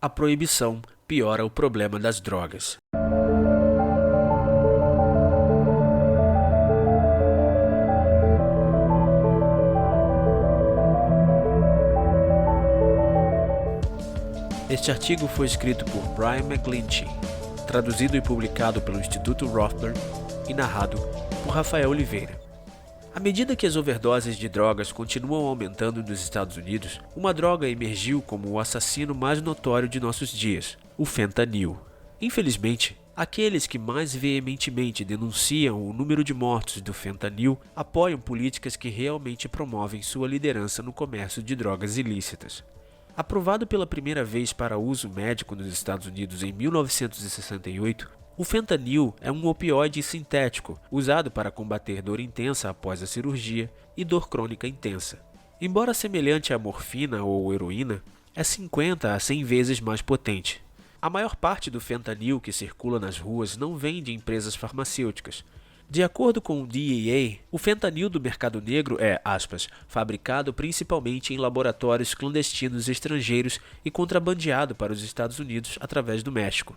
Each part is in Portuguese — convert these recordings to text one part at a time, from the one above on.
A proibição piora o problema das drogas. Este artigo foi escrito por Brian McGlinchey, traduzido e publicado pelo Instituto Rothbard e narrado por Rafael Oliveira. À medida que as overdoses de drogas continuam aumentando nos Estados Unidos, uma droga emergiu como o assassino mais notório de nossos dias, o fentanil. Infelizmente, aqueles que mais veementemente denunciam o número de mortos do fentanil apoiam políticas que realmente promovem sua liderança no comércio de drogas ilícitas. Aprovado pela primeira vez para uso médico nos Estados Unidos em 1968, o fentanil é um opioide sintético usado para combater dor intensa após a cirurgia e dor crônica intensa. Embora semelhante à morfina ou heroína, é 50 a 100 vezes mais potente. A maior parte do fentanil que circula nas ruas não vem de empresas farmacêuticas. De acordo com o DEA, o fentanil do mercado negro é, fabricado principalmente em laboratórios clandestinos estrangeiros e contrabandeado para os Estados Unidos através do México,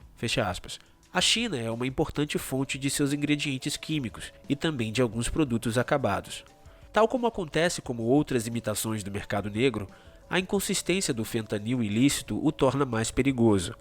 A China é uma importante fonte de seus ingredientes químicos e também de alguns produtos acabados. Tal como acontece com outras imitações do mercado negro, a inconsistência do fentanil ilícito o torna mais perigoso.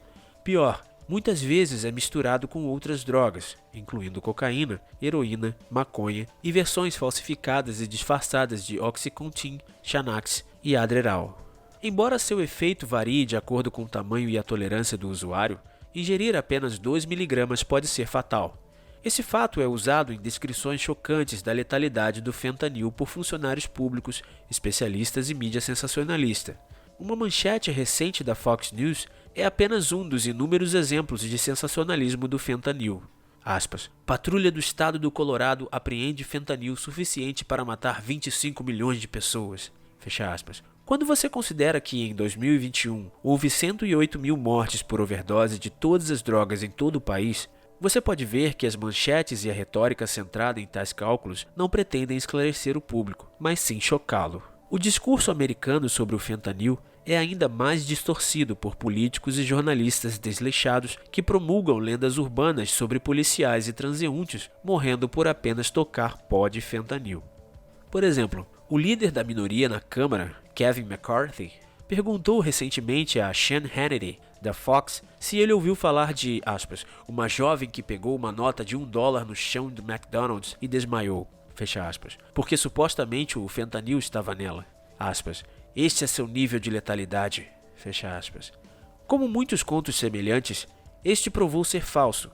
Pior, muitas vezes é misturado com outras drogas, incluindo cocaína, heroína, maconha e versões falsificadas e disfarçadas de Oxycontin, Xanax e Adderall. Embora seu efeito varie de acordo com o tamanho e a tolerância do usuário, ingerir apenas 2 mg pode ser fatal. Esse fato é usado em descrições chocantes da letalidade do fentanil por funcionários públicos, especialistas e mídia sensacionalista. Uma manchete recente da Fox News é apenas um dos inúmeros exemplos de sensacionalismo do fentanil. Patrulha do estado do Colorado apreende fentanil suficiente para matar 25 milhões de pessoas. Quando você considera que em 2021 houve 108 mil mortes por overdose de todas as drogas em todo o país, você pode ver que as manchetes e a retórica centrada em tais cálculos não pretendem esclarecer o público, mas sim chocá-lo. O discurso americano sobre o fentanil é ainda mais distorcido por políticos e jornalistas desleixados que promulgam lendas urbanas sobre policiais e transeuntes morrendo por apenas tocar pó de fentanil. Por exemplo, o líder da minoria na Câmara, Kevin McCarthy, perguntou recentemente a Sean Hannity, da Fox, se ele ouviu falar de, uma jovem que pegou uma nota de $1 no chão do McDonald's e desmaiou, porque supostamente o fentanil estava nela. Este é seu nível de letalidade, Como muitos contos semelhantes, este provou ser falso.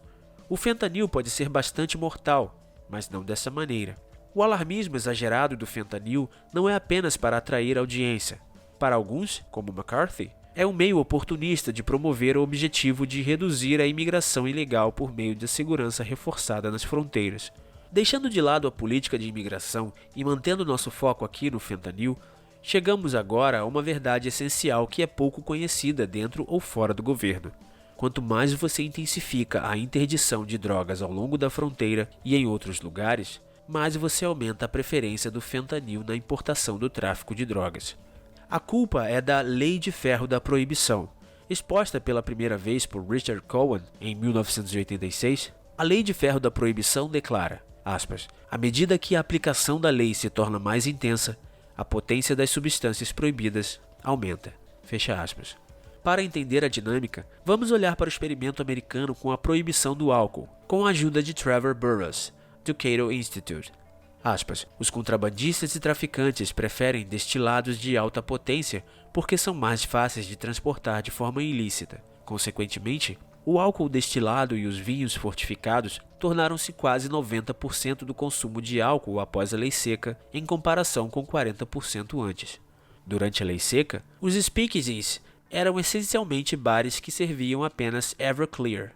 O fentanil pode ser bastante mortal, mas não dessa maneira. O alarmismo exagerado do fentanil não é apenas para atrair audiência. Para alguns, como McCarthy, é um meio oportunista de promover o objetivo de reduzir a imigração ilegal por meio da segurança reforçada nas fronteiras. Deixando de lado a política de imigração e mantendo nosso foco aqui no fentanil, chegamos agora a uma verdade essencial que é pouco conhecida dentro ou fora do governo. Quanto mais você intensifica a interdição de drogas ao longo da fronteira e em outros lugares, mais você aumenta a preferência do fentanil na importação do tráfico de drogas. A culpa é da Lei de Ferro da Proibição. Exposta pela primeira vez por Richard Cohen em 1986, a Lei de Ferro da Proibição declara, à medida que a aplicação da lei se torna mais intensa, a potência das substâncias proibidas aumenta. Para entender a dinâmica, vamos olhar para o experimento americano com a proibição do álcool, com a ajuda de Trevor Burrus, do Cato Institute. Os contrabandistas e traficantes preferem destilados de alta potência porque são mais fáceis de transportar de forma ilícita. Consequentemente, o álcool destilado e os vinhos fortificados tornaram-se quase 90% do consumo de álcool após a lei seca, em comparação com 40% antes. Durante a lei seca, os speakeasies eram essencialmente bares que serviam apenas Everclear.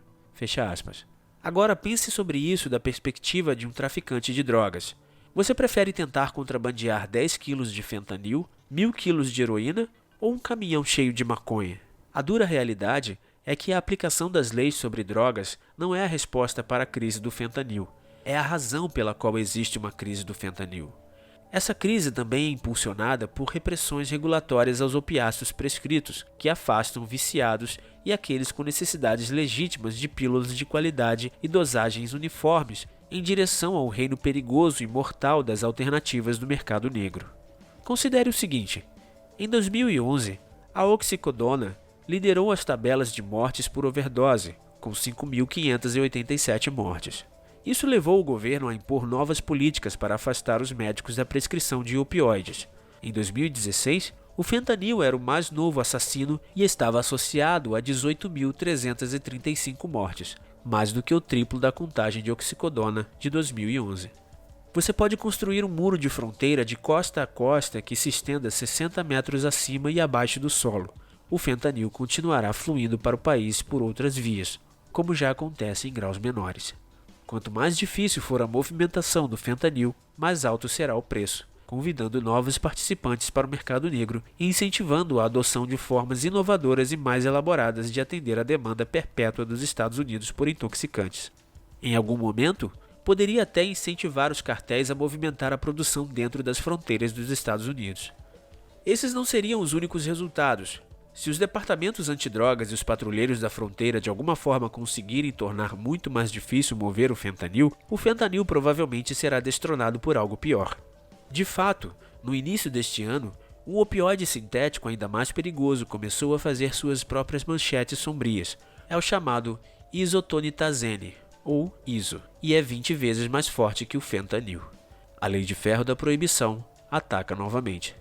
Agora pense sobre isso da perspectiva de um traficante de drogas. Você prefere tentar contrabandear 10 quilos de fentanil, 1.000 quilos de heroína ou um caminhão cheio de maconha? A dura realidade é que a aplicação das leis sobre drogas não é a resposta para a crise do fentanil. É a razão pela qual existe uma crise do fentanil. Essa crise também é impulsionada por repressões regulatórias aos opiáceos prescritos, que afastam viciados e aqueles com necessidades legítimas de pílulas de qualidade e dosagens uniformes em direção ao reino perigoso e mortal das alternativas do mercado negro. Considere o seguinte: em 2011, a oxicodona liderou as tabelas de mortes por overdose, com 5.587 mortes. Isso levou o governo a impor novas políticas para afastar os médicos da prescrição de opioides. Em 2016, o fentanil era o mais novo assassino e estava associado a 18.335 mortes, mais do que o triplo da contagem de oxicodona de 2011. Você pode construir um muro de fronteira de costa a costa que se estenda 60 metros acima e abaixo do solo. O fentanil continuará fluindo para o país por outras vias, como já acontece em graus menores. Quanto mais difícil for a movimentação do fentanil, mais alto será o preço, convidando novos participantes para o mercado negro e incentivando a adoção de formas inovadoras e mais elaboradas de atender à demanda perpétua dos Estados Unidos por intoxicantes. Em algum momento, poderia até incentivar os cartéis a movimentar a produção dentro das fronteiras dos Estados Unidos. Esses não seriam os únicos resultados. Se os departamentos antidrogas e os patrulheiros da fronteira de alguma forma conseguirem tornar muito mais difícil mover o fentanil provavelmente será destronado por algo pior. De fato, no início deste ano, um opioide sintético ainda mais perigoso começou a fazer suas próprias manchetes sombrias. É o chamado isotonitazene, ou ISO, e é 20 vezes mais forte que o fentanil. A lei de ferro da proibição ataca novamente.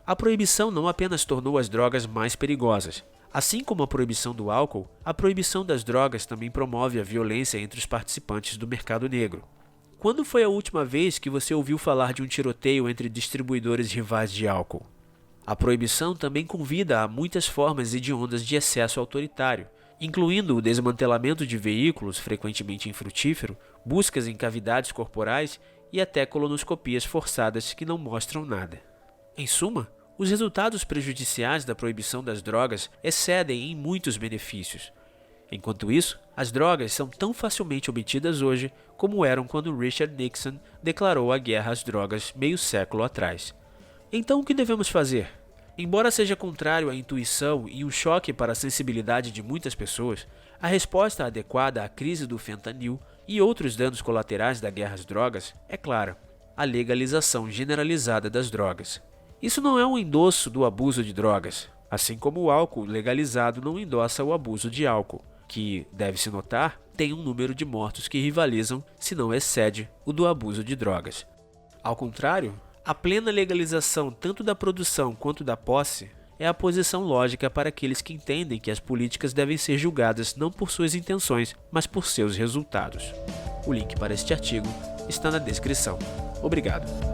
A proibição não apenas tornou as drogas mais perigosas. Assim como a proibição do álcool, a proibição das drogas também promove a violência entre os participantes do mercado negro. Quando foi a última vez que você ouviu falar de um tiroteio entre distribuidores rivais de álcool? A proibição também convida a muitas formas hediondas de excesso autoritário, incluindo o desmantelamento de veículos, frequentemente infrutífero, buscas em cavidades corporais e até colonoscopias forçadas que não mostram nada. Em suma, os resultados prejudiciais da proibição das drogas excedem em muitos benefícios. Enquanto isso, as drogas são tão facilmente obtidas hoje como eram quando Richard Nixon declarou a guerra às drogas meio século atrás. Então o que devemos fazer? Embora seja contrário à intuição e um choque para a sensibilidade de muitas pessoas, a resposta adequada à crise do fentanil e outros danos colaterais da guerra às drogas é clara: a legalização generalizada das drogas. Isso não é um endosso do abuso de drogas, assim como o álcool legalizado não endossa o abuso de álcool, que, deve-se notar, tem um número de mortos que rivalizam, se não excede, o do abuso de drogas. Ao contrário, a plena legalização tanto da produção quanto da posse é a posição lógica para aqueles que entendem que as políticas devem ser julgadas não por suas intenções, mas por seus resultados. O link para este artigo está na descrição. Obrigado.